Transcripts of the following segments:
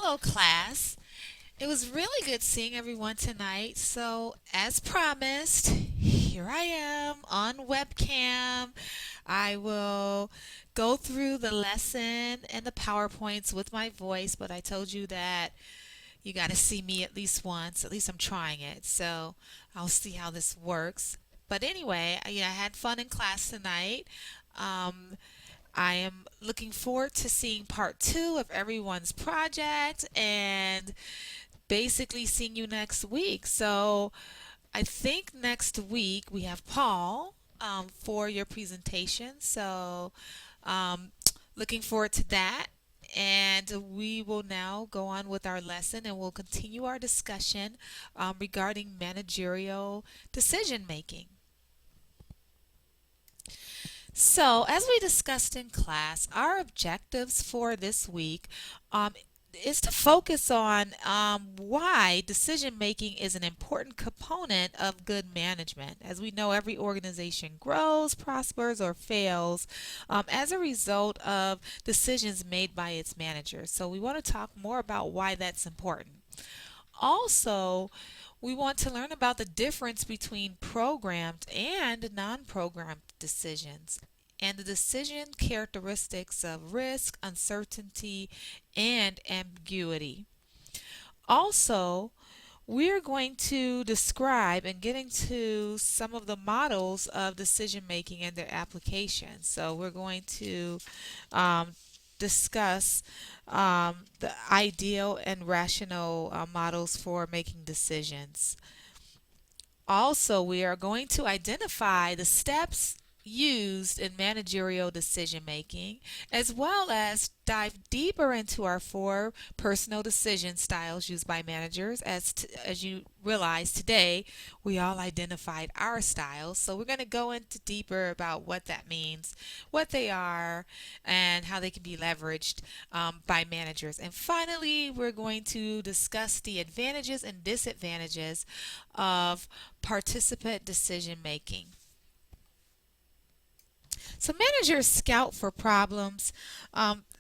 Hello, class. It was really good seeing everyone tonight. So, as promised, here I am on webcam. I will go through the lesson and the PowerPoints with my voice, but I told you that you got to see me at least once. At least I'm trying it. So, I'll see how this works. But anyway, I had fun in class tonight. Um, I am looking forward to seeing part two of everyone's project and basically seeing you next week. So I think next week we have Paul for your presentation. So um, looking forward to that. And we will now go on with our lesson and we'll continue our discussion regarding managerial decision making. So, as we discussed in class, our objectives for this week um, is to focus on why decision making is an important component of good management. As we know, every organization grows, prospers, or fails as a result of decisions made by its managers. So, we want to talk more about why that's important. Also, we want to learn about the difference between programmed and non programmed decisions and the decision characteristics of risk, uncertainty, and ambiguity. Also, we're going to describe and get into some of the models of decision making and their application. So, we're going to um, discuss the ideal and rational models for making decisions. Also, we are going to identify the steps used in managerial decision making, as well as dive deeper into our four personal decision styles used by managers. As you realize today, we all identified our styles. So we're going to go into deeper about what that means, what they are, and how they can be leveraged by managers. And finally, we're going to discuss the advantages and disadvantages of participant decision making. So managers scout for problems.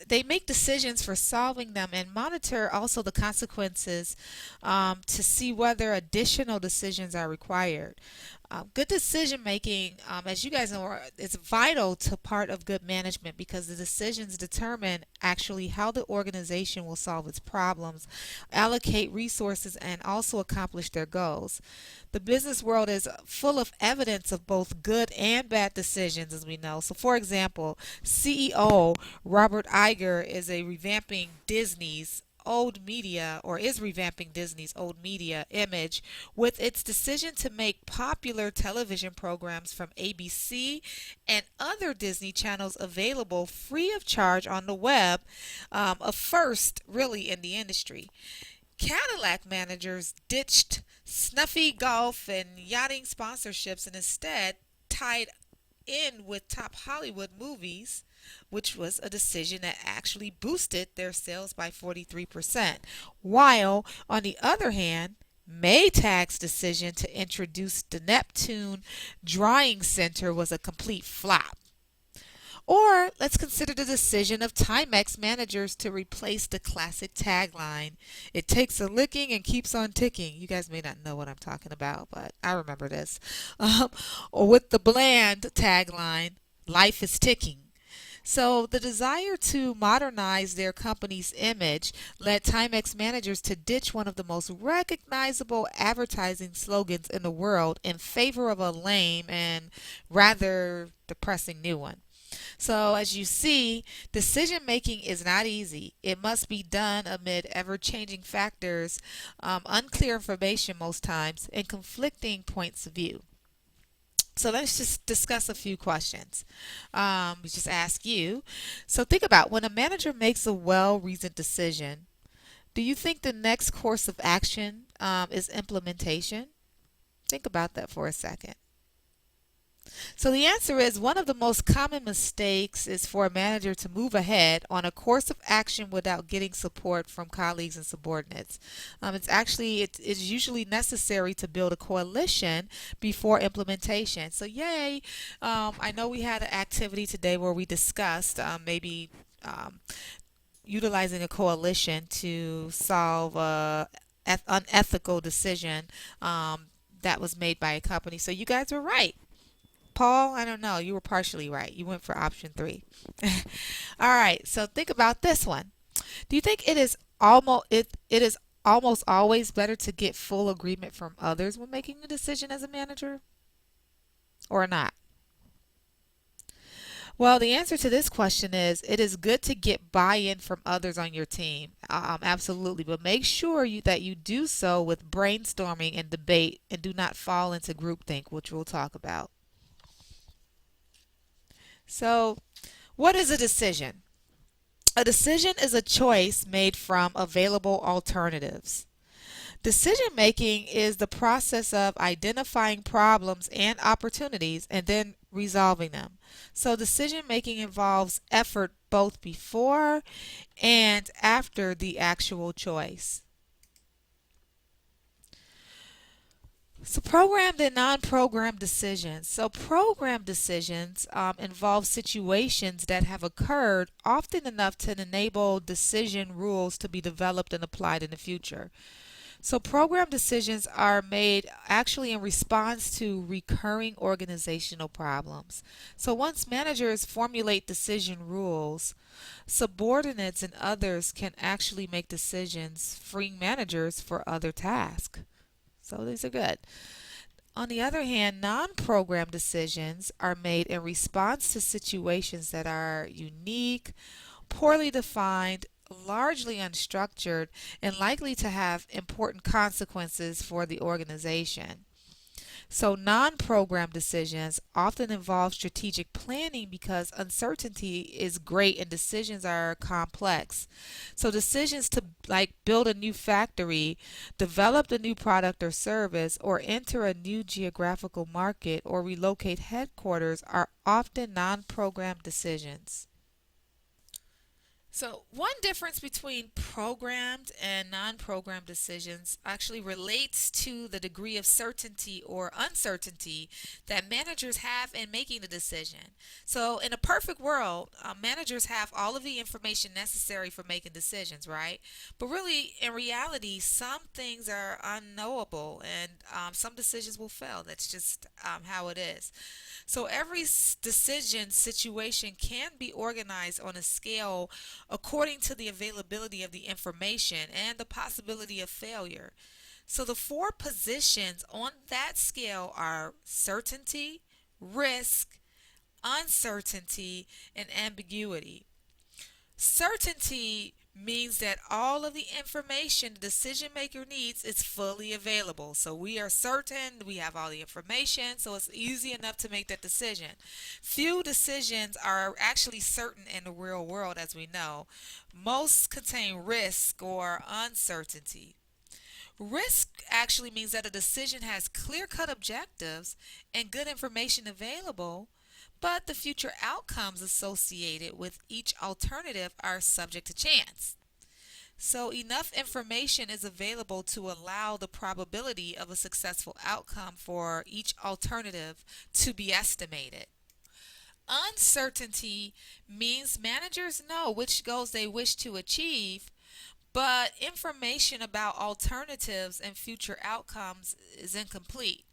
They make decisions for solving them and monitor also the consequences to see whether additional decisions are required. Good decision making, as you guys know, is vital to part of good management because the decisions determine actually how the organization will solve its problems, allocate resources, and also accomplish their goals. The business world is full of evidence of both good and bad decisions, as we know. So, for example, CEO Robert Iger is a revamping Disney's old media or is revamping Disney's old media image with its decision to make popular television programs from ABC and other Disney channels available free of charge on the web, a first really in the industry. Cadillac managers ditched snuffy golf and yachting sponsorships and instead tied in with top Hollywood movies, which was a decision that actually boosted their sales by 43%. While, on the other hand, Maytag's decision to introduce the Neptune Drying Center was a complete flop. Or let's consider the decision of Timex managers to replace the classic tagline, "It takes a licking and keeps on ticking." You guys may not know what I'm talking about, but I remember this. Um, or with the bland tagline, "Life is ticking." So the desire to modernize their company's image led Timex managers to ditch one of the most recognizable advertising slogans in the world in favor of a lame and rather depressing new one. So, as you see, decision making is not easy. It must be done amid ever changing factors, unclear information most times, and conflicting points of view. So, let's just discuss a few questions. We just ask you. So, think about when a manager makes a well reasoned decision, do you think the next course of action is implementation? Think about that for a second. So the answer is one of the most common mistakes is for a manager to move ahead on a course of action without getting support from colleagues and subordinates. It's usually necessary to build a coalition before implementation. So yay! I know we had an activity today where we discussed maybe um, utilizing a coalition to solve a unethical decision um, that was made by a company. So you guys were right. Paul, I don't know. You were partially right. You went for option three. All right. So think about this one. Do you think it is almost always better to get full agreement from others when making a decision as a manager or not? Well, the answer to this question is it is good to get buy-in from others on your team. Absolutely, but make sure that you do so with brainstorming and debate and do not fall into groupthink, which we'll talk about. So, what is a decision? A decision is a choice made from available alternatives. Decision making is the process of identifying problems and opportunities and then resolving them. So, decision making involves effort both before and after the actual choice. So, programmed and non programmed decisions. So, programmed decisions involve situations that have occurred often enough to enable decision rules to be developed and applied in the future. So, program decisions are made actually in response to recurring organizational problems. So, once managers formulate decision rules, subordinates and others can actually make decisions, freeing managers for other tasks. So, these are good. On the other hand, non program decisions are made in response to situations that are unique, poorly defined, largely unstructured, and likely to have important consequences for the organization. So, non program decisions often involve strategic planning because uncertainty is great and decisions are complex. So, decisions to like build a new factory, develop a new product or service, or enter a new geographical market or relocate headquarters are often non program decisions. So, one difference between programmed and non programmed decisions actually relates to the degree of certainty or uncertainty that managers have in making the decision. So, in a perfect world, managers have all of the information necessary for making decisions, right? But really, in reality, some things are unknowable and some decisions will fail. That's just how it is. So every decision situation can be organized on a scale according to the availability of the information and the possibility of failure. So the four positions on that scale are certainty, risk, uncertainty, and ambiguity. Certainty means that all of the information the decision maker needs is fully available. So we are certain we have all the information, so it's easy enough to make that decision. Few decisions are actually certain in the real world, as we know. Most contain risk or uncertainty. Risk actually means that a decision has clear cut objectives and good information available, but the future outcomes associated with each alternative are subject to chance. So, enough information is available to allow the probability of a successful outcome for each alternative to be estimated. Uncertainty means managers know which goals they wish to achieve, but information about alternatives and future outcomes is incomplete.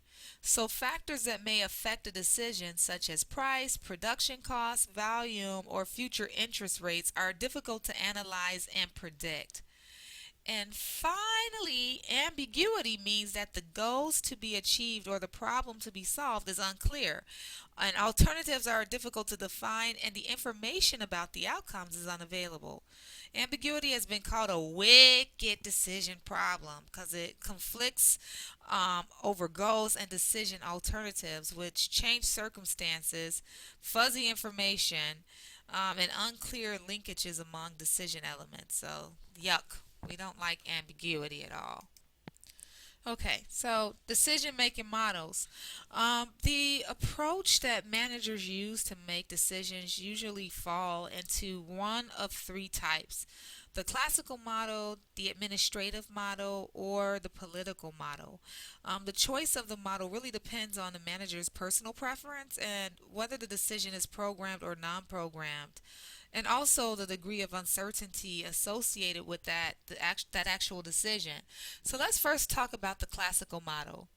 So, factors that may affect a decision, such as price, production costs, volume, or future interest rates, are difficult to analyze and predict. And finally, ambiguity means that the goals to be achieved or the problem to be solved is unclear. And alternatives are difficult to define, and the information about the outcomes is unavailable. Ambiguity has been called a wicked decision problem because it conflicts over goals and decision alternatives, which change circumstances, fuzzy information, and unclear linkages among decision elements. So, yuck. We don't like ambiguity at all. Okay, so decision making models. The approach that managers use to make decisions usually fall into one of three types: the classical model, the administrative model, or the political model. The choice of the model really depends on the manager's personal preference and whether the decision is programmed or non programmed. and also the degree of uncertainty associated with that actual decision. So let's first talk about the classical model.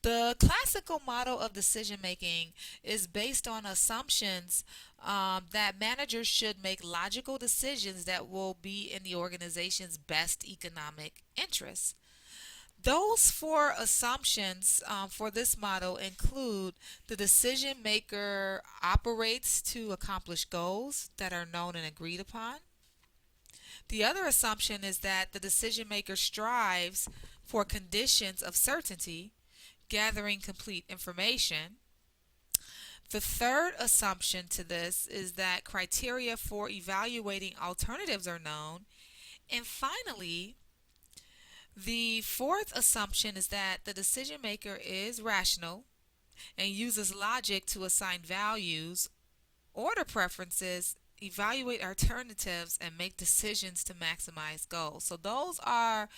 The classical model of decision making is based on assumptions that managers should make logical decisions that will be in the organization's best economic interests. Those four assumptions for this model include the decision maker operates to accomplish goals that are known and agreed upon. The other assumption is that the decision maker strives for conditions of certainty, gathering complete information. The third assumption to this is that criteria for evaluating alternatives are known. And finally, the fourth assumption is that the decision maker is rational and uses logic to assign values, order preferences, evaluate alternatives, and make decisions to maximize goals. So, those are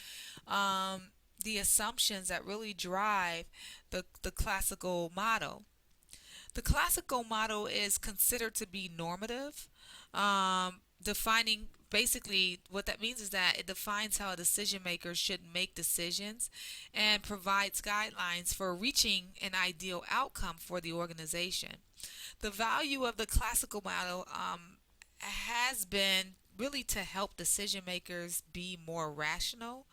the assumptions that really drive the classical model. The classical model is considered to be normative, defining basically what that means is that it defines how a decision maker should make decisions and provides guidelines for reaching an ideal outcome for the organization. The value of the classical model has been really to help decision makers be more rational,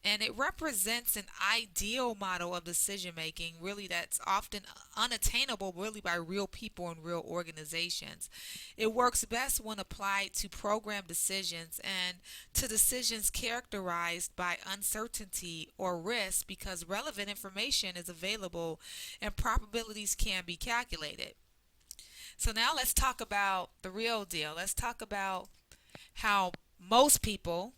and it represents an ideal model of decision making, really, that's often unattainable, really, by real people and real organizations. It works best when applied to program decisions and to decisions characterized by uncertainty or risk because relevant information is available and probabilities can be calculated. So, now let's talk about the real deal. Let's talk about how most people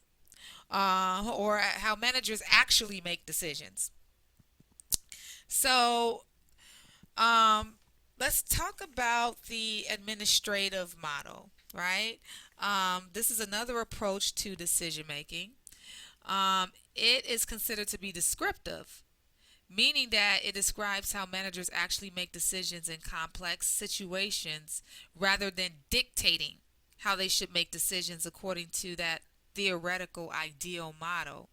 or how managers actually make decisions. So, um, let's talk about the administrative model, right? This is another approach to decision making. It is considered to be descriptive, meaning that it describes how managers actually make decisions in complex situations rather than dictating how they should make decisions according to that theoretical ideal model.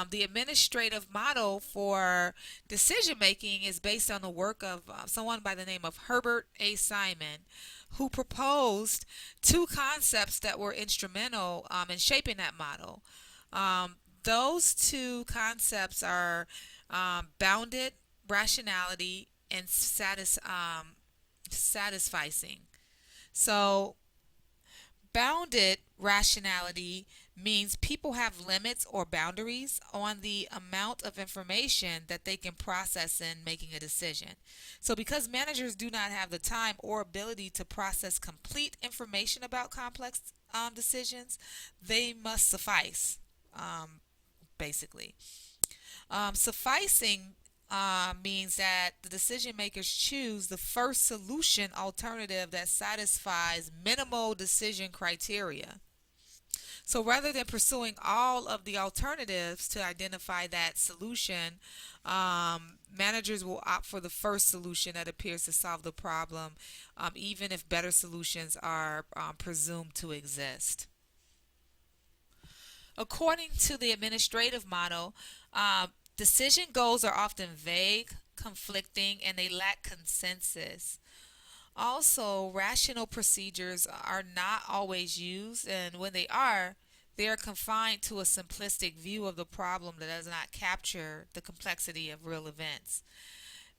The administrative model for decision making is based on the work of someone by the name of Herbert A. Simon, who proposed two concepts that were instrumental in shaping that model. Those two concepts are bounded rationality and satisficing. So, bounded rationality means people have limits or boundaries on the amount of information that they can process in making a decision. So, because managers do not have the time or ability to process complete information about complex decisions, they must suffice, basically. Sufficing means that the decision makers choose the first solution alternative that satisfies minimal decision criteria. So rather than pursuing all of the alternatives to identify that solution, managers will opt for the first solution that appears to solve the problem, even if better solutions are presumed to exist. According to the administrative model, decision goals are often vague, conflicting, and they lack consensus. Also, rational procedures are not always used, and when they are confined to a simplistic view of the problem that does not capture the complexity of real events.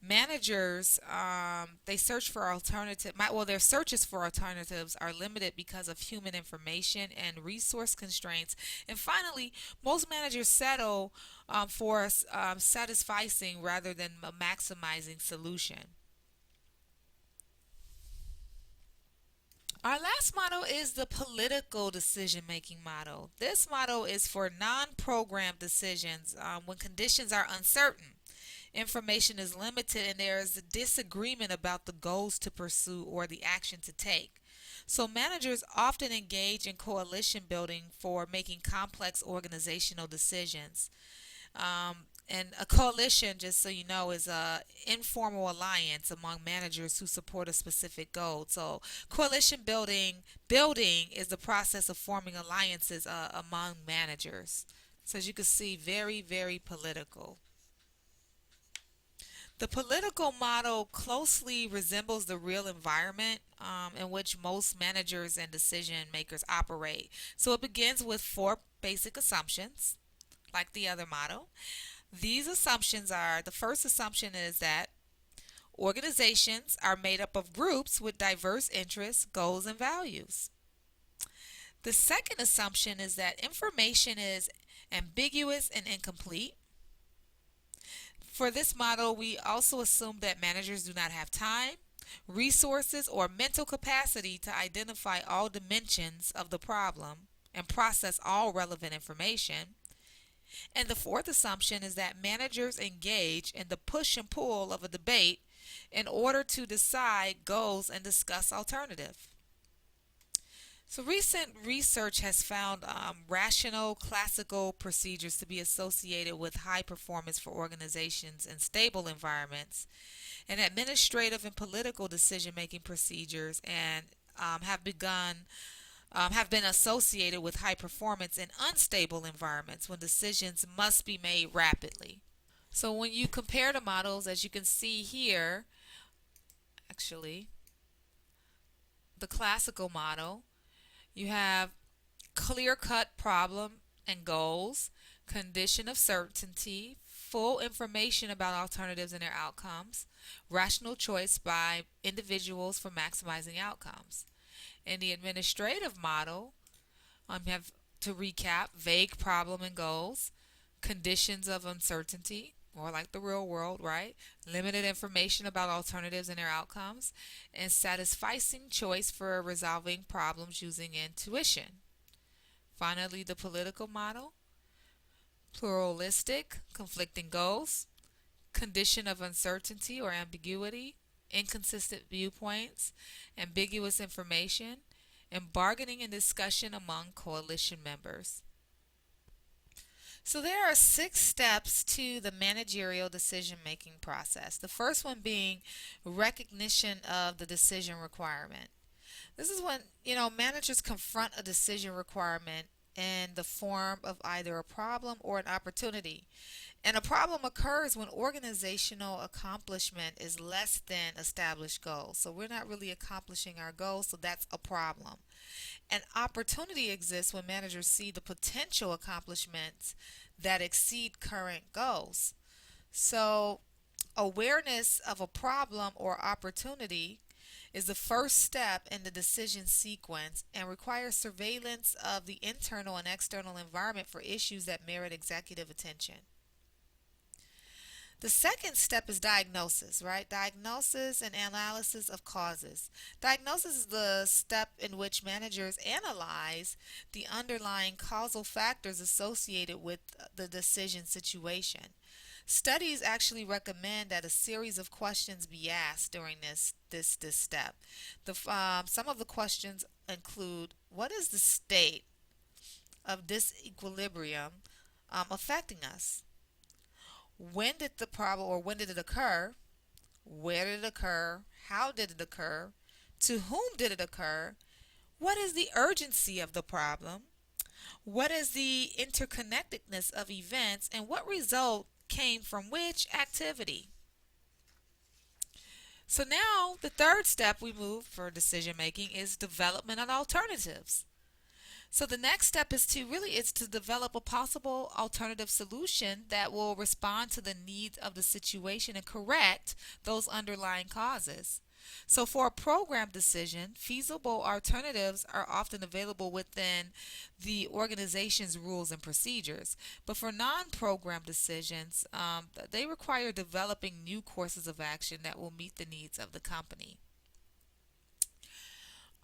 Managers, they search for alternative. Well, their searches for alternatives are limited because of human information and resource constraints. And finally, most managers settle for satisficing rather than a maximizing solution. Our last model is the political decision making model. This model is for non programmed decisions when conditions are uncertain, information is limited, and there is a disagreement about the goals to pursue or the action to take. So, managers often engage in coalition building for making complex organizational decisions. And a coalition, just so you know, is a informal alliance among managers who support a specific goal. So coalition building is the process of forming alliances among managers. So as you can see, very, very political. The political model closely resembles the real environment in which most managers and decision makers operate. So it begins with four basic assumptions, like the other model. These assumptions are, the first assumption is that organizations are made up of groups with diverse interests, goals, and values. The second assumption is that information is ambiguous and incomplete. For this model, we also assume that managers do not have time, resources, or mental capacity to identify all dimensions of the problem and process all relevant information. And the fourth assumption is that managers engage in the push and pull of a debate in order to decide goals and discuss alternatives. So, recent research has found rational classical procedures to be associated with high performance for organizations in stable environments, and administrative and political decision making procedures and have been associated with high performance in unstable environments when decisions must be made rapidly. So when you compare the models, as you can see here, actually, the classical model, you have clear cut problem and goals, condition of certainty, full information about alternatives and their outcomes, rational choice by individuals for maximizing outcomes. In the administrative model, you have, to recap, vague problem and goals, conditions of uncertainty, more like the real world, right? Limited information about alternatives and their outcomes, and satisficing choice for resolving problems using intuition. Finally, the political model, pluralistic, conflicting goals, condition of uncertainty or ambiguity, inconsistent viewpoints, ambiguous information, and bargaining and discussion among coalition members. So there are 6 steps to the managerial decision making process. The first one being recognition of the decision requirement. This is when, managers confront a decision requirement in the form of either a problem or an opportunity. And a problem occurs when organizational accomplishment is less than established goals. So we're not really accomplishing our goals, so that's a problem. An opportunity exists when managers see the potential accomplishments that exceed current goals. So, awareness of a problem or opportunity is the first step in the decision sequence and requires surveillance of the internal and external environment for issues that merit executive attention. The second step is diagnosis, right? Diagnosis and analysis of causes. Diagnosis is the step in which managers analyze the underlying causal factors associated with the decision situation. Studies actually recommend that a series of questions be asked during this step. Some of the questions include: what is the state of disequilibrium affecting us? When did the problem, or when did it occur? Where did it occur? How did it occur? To whom did it occur? What is the urgency of the problem? What is the interconnectedness of events? And what result came from which activity? So now the third step we move for decision making is development of alternatives. So the next step is to develop a possible alternative solution that will respond to the needs of the situation and correct those underlying causes. So for a program decision, feasible alternatives are often available within the organization's rules and procedures. But for non-program decisions, they require developing new courses of action that will meet the needs of the company.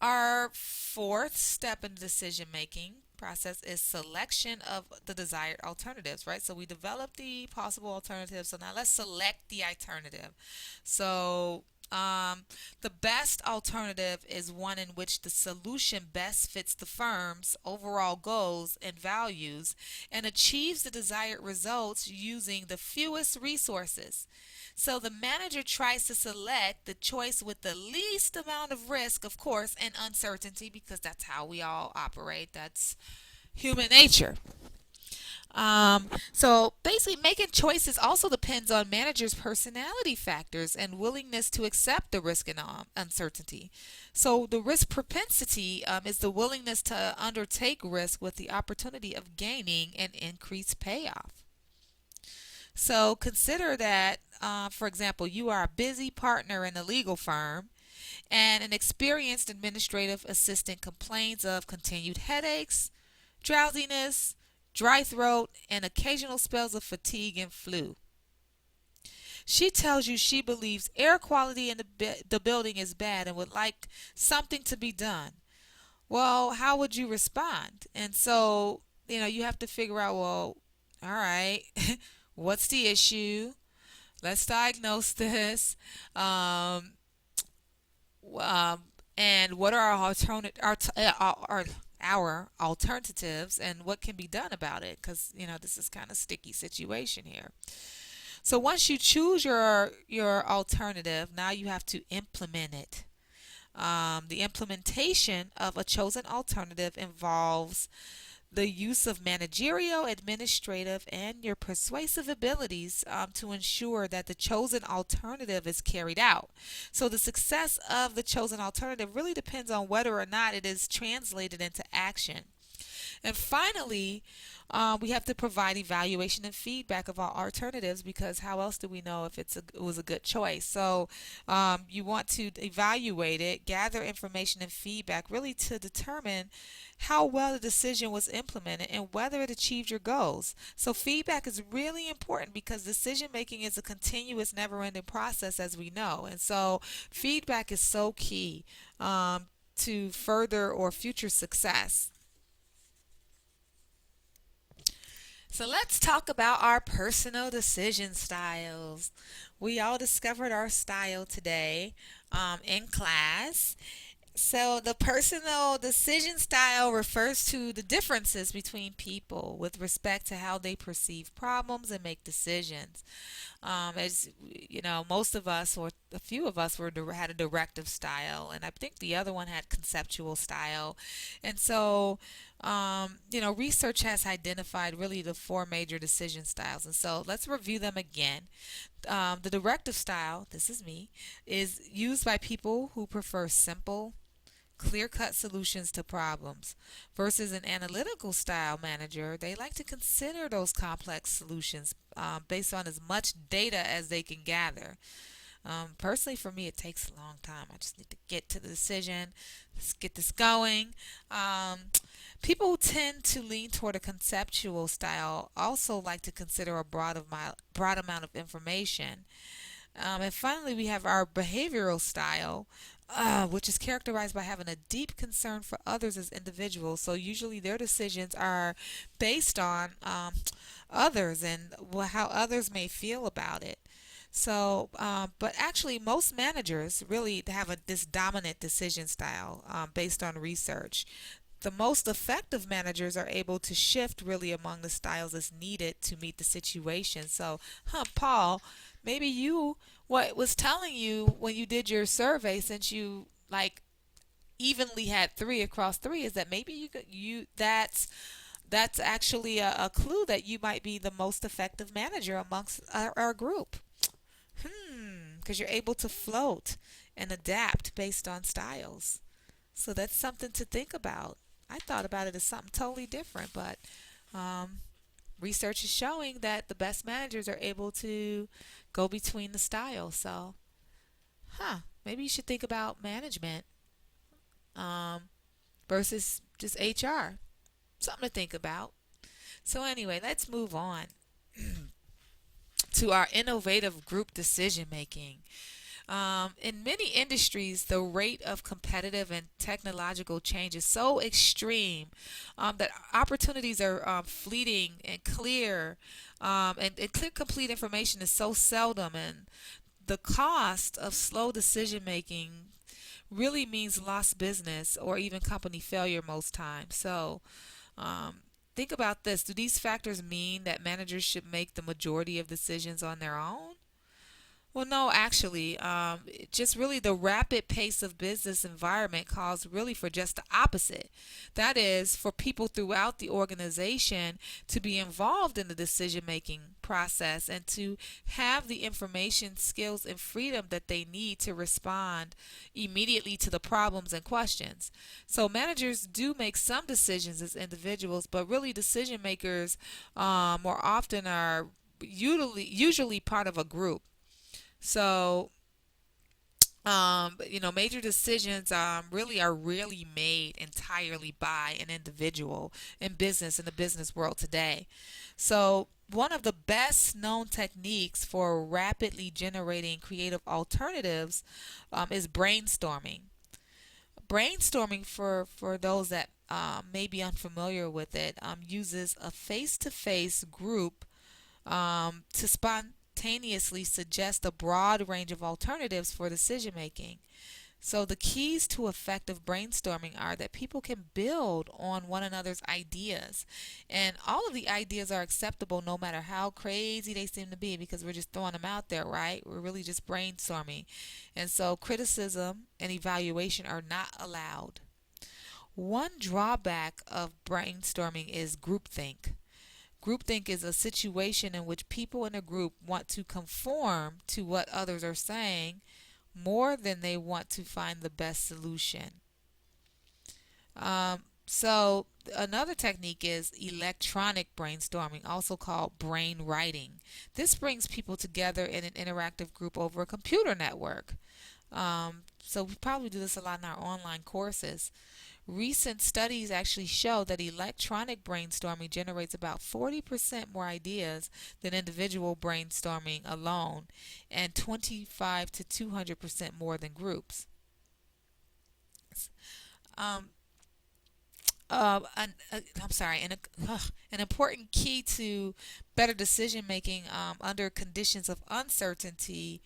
Our fourth step in the decision making process is selection of the desired alternatives, right? So we develop the possible alternatives. So now let's select the alternative. So Um, the best alternative is one in which the solution best fits the firm's overall goals and values and achieves the desired results using the fewest resources. So the manager tries to select the choice with the least amount of risk, of course, and uncertainty because that's how we all operate. That's human nature. So basically, making choices also depends on managers' personality factors and willingness to accept the risk and uncertainty. So the risk propensity is the willingness to undertake risk with the opportunity of gaining an increased payoff. So consider that, for example, you are a busy partner in a legal firm and an experienced administrative assistant complains of continued headaches, drowsiness, dry throat, and occasional spells of fatigue and flu. She tells you she believes air quality in the building is bad and would like something to be done. Well, how would you respond? And so, you have to figure out, well, all right, what's the issue? Let's diagnose this. Um, um, and what are our alternatives and what can be done about it, because this is kind of sticky situation here. So once you choose your alternative, now you have to implement it. The implementation of a chosen alternative involves the use of managerial, administrative, and your persuasive abilities to ensure that the chosen alternative is carried out. So, the success of the chosen alternative really depends on whether or not it is translated into action. And finally, we have to provide evaluation and feedback of our alternatives because how else do we know if it was a good choice? So you want to evaluate it, gather information and feedback really to determine how well the decision was implemented and whether it achieved your goals. So feedback is really important because decision making is a continuous, never-ending process, as we know. And so feedback is so key to further or future success. So let's talk about our personal decision styles. We all discovered our style today in class. So the personal decision style refers to the differences between people with respect to how they perceive problems and make decisions. As you know, most of us, or a few of us, had a directive style, and I think the other one had conceptual style. And so, research has identified really the four major decision styles. And so, let's review them again. The directive style, this is me, is used by people who prefer simple, clear cut solutions to problems. Versus an analytical style manager, they like to consider those complex solutions based on as much data as they can gather. Personally, for me, it takes a long time. I just need to get to the decision. Let's get this going. People who tend to lean toward a conceptual style also like to consider a broad amount of information. And finally, we have our behavioral style, which is characterized by having a deep concern for others as individuals. So usually their decisions are based on others and how others may feel about it. So, but actually, most managers really have this dominant decision style based on research. The most effective managers are able to shift really among the styles as needed to meet the situation. So, Paul, maybe what was telling you when you did your survey, since you like evenly had three across three, is that maybe that's actually a clue that you might be the most effective manager amongst our group. Because you're able to float and adapt based on styles. So that's something to think about. I thought about it as something totally different, but um, research is showing that the best managers are able to go between the styles. So, maybe you should think about management um, versus just HR. Something to think about. So, anyway, let's move on to our innovative group decision making. In many industries, the rate of competitive and technological change is so extreme that opportunities are fleeting and clear, and clear, complete information is so seldom. And the cost of slow decision making really means lost business or even company failure most times. So, um, think about this. Do these factors mean that managers should make the majority of decisions on their own? Well, no, actually, just really the rapid pace of business environment calls really for just the opposite. That is, for people throughout the organization to be involved in the decision making process and to have the information, skills, and freedom that they need to respond immediately to the problems and questions. So, managers do make some decisions as individuals, but really, decision makers more often are usually part of a group. So, major decisions really are rarely made entirely by an individual in the business world today. So, one of the best known techniques for rapidly generating creative alternatives is brainstorming. Brainstorming, for those that may be unfamiliar with it, uses a face to face group to spontaneously suggest a broad range of alternatives for decision making. So, the keys to effective brainstorming are that people can build on one another's ideas. And all of the ideas are acceptable no matter how crazy they seem to be because we're just throwing them out there, right? We're really just brainstorming. And so, criticism and evaluation are not allowed. One drawback of brainstorming is groupthink. Groupthink is a situation in which people in a group want to conform to what others are saying more than they want to find the best solution. So, another technique is electronic brainstorming, also called brain writing. This brings people together in an interactive group over a computer network. So, we probably do this a lot in our online courses. Recent studies actually show that electronic brainstorming generates about 40% more ideas than individual brainstorming alone, and 25 to 200% more than groups. Um, I'm sorry, an important key to better decision making under conditions of uncertainty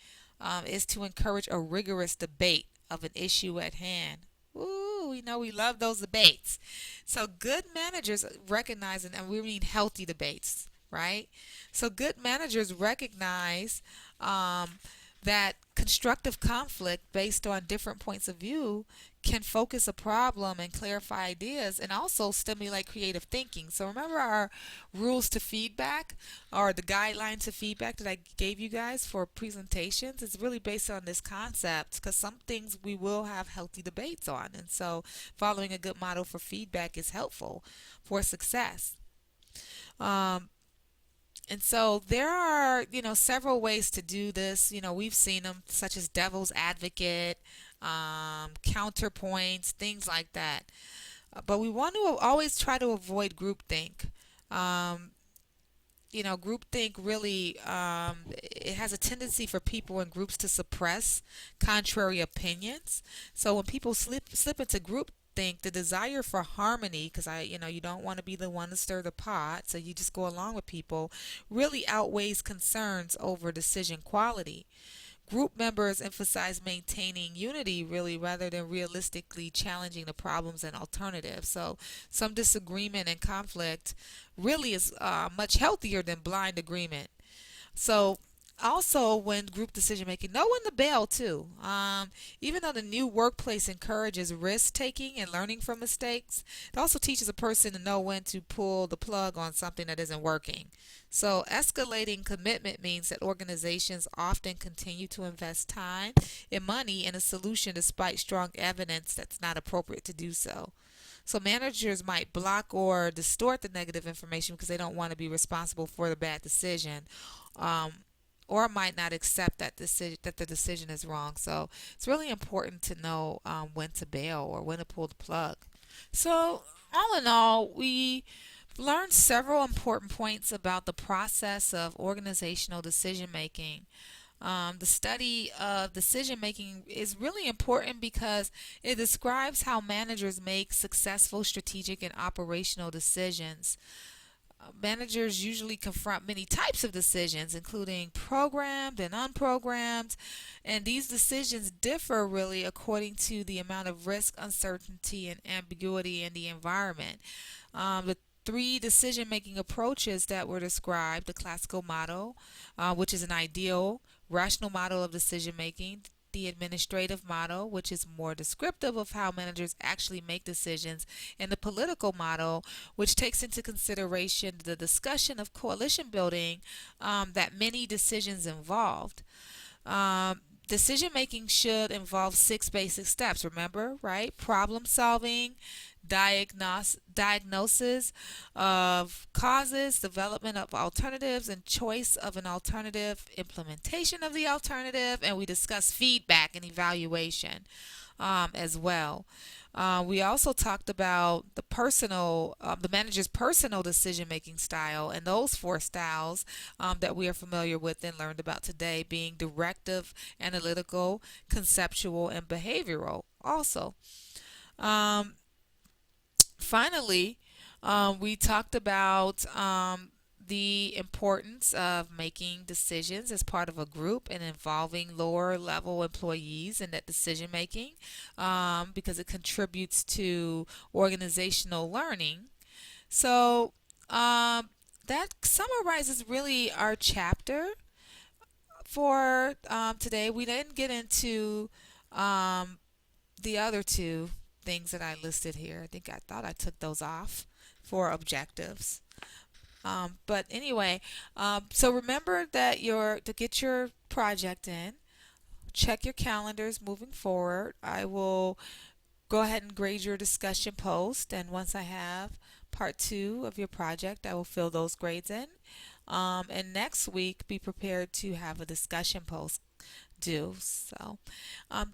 is to encourage a rigorous debate of an issue at hand. Ooh, we know we love those debates. So good managers recognize, and we mean healthy debates, right? So good managers recognize um, that constructive conflict based on different points of view can focus a problem and clarify ideas and also stimulate creative thinking. So remember our rules to feedback or the guidelines to feedback that I gave you guys for presentations. It's really based on this concept because some things we will have healthy debates on. And so following a good model for feedback is helpful for success. Um, and so there are, several ways to do this. We've seen them, such as devil's advocate, counterpoints, things like that. But we want to always try to avoid groupthink. Um, groupthink really it has a tendency for people in groups to suppress contrary opinions. So when people slip into groupthink, the desire for harmony, because you don't want to be the one to stir the pot, so you just go along with people, really outweighs concerns over decision quality. Group members emphasize maintaining unity really rather than realistically challenging the problems and alternatives. So some disagreement and conflict really is much healthier than blind agreement. So also when group decision making, know when to bail too. Even though the new workplace encourages risk taking and learning from mistakes, it also teaches a person to know when to pull the plug on something that isn't working. So escalating commitment means that organizations often continue to invest time and money in a solution despite strong evidence that's not appropriate to do so. So managers might block or distort the negative information because they don't want to be responsible for the bad decision. Um, or might not accept that the decision is wrong. So it's really important to know when to bail or when to pull the plug. So all in all, we learned several important points about the process of organizational decision making. The study of decision making is really important because it describes how managers make successful strategic and operational decisions. Managers usually confront many types of decisions, including programmed and unprogrammed, and these decisions differ really according to the amount of risk, uncertainty, and ambiguity in the environment. The three decision making approaches that were described: the classical model, which is an ideal, rational model of decision making; the administrative model, which is more descriptive of how managers actually make decisions; and the political model, which takes into consideration the discussion of coalition building that many decisions involved. Decision making should involve six basic steps, remember, right? Problem solving, diagnosis of causes, development of alternatives, and choice of an alternative, implementation of the alternative, and we discuss feedback and evaluation as well. We also talked about the manager's personal decision-making style, and those four styles that we are familiar with and learned about today being directive, analytical, conceptual, and behavioral. Also, um, finally, we talked about the importance of making decisions as part of a group and involving lower level employees in that decision making because it contributes to organizational learning. So, that summarizes really our chapter for today. We didn't get into um, the other two things that I listed here. I thought I took those off for objectives. But anyway, so remember that to get your project in, check your calendars moving forward. I will go ahead and grade your discussion post, and once I have part two of your project, I will fill those grades in. And next week, be prepared to have a discussion post due. So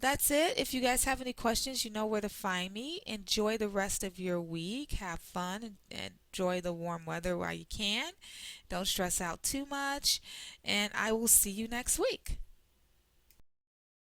that's it. If you guys have any questions, you know where to find me. Enjoy the rest of your week. Have fun and enjoy the warm weather while you can. Don't stress out too much. And I will see you next week.